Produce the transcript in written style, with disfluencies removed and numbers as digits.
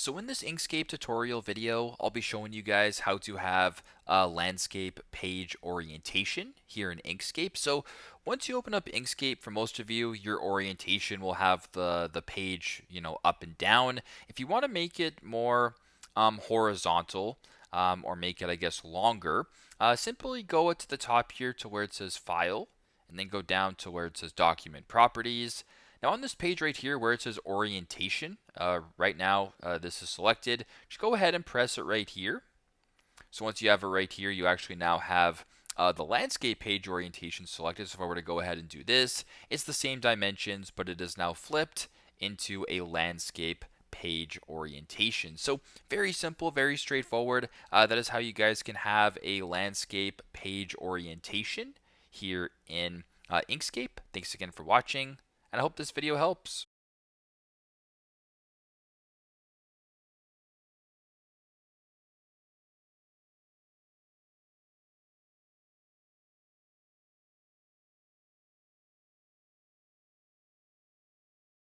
So in this Inkscape tutorial video, I'll be showing you guys how to have landscape page orientation here in Inkscape. So once you open up Inkscape, for most of you, your orientation will have the page, up and down. If you want to make it more horizontal, or make it, I guess, longer, simply go to the top here to where it says File, and then go down to where it says Document Properties. Now on this page right here where it says orientation, right now this is selected. Just go ahead and press it right here. So once you have it right here, you actually now have the landscape page orientation selected. So if I were to go ahead and do this, it's the same dimensions, but it is now flipped into a landscape page orientation. So very simple, very straightforward. That is how you guys can have a landscape page orientation here in Inkscape. Thanks again for watching, and I hope this video helps.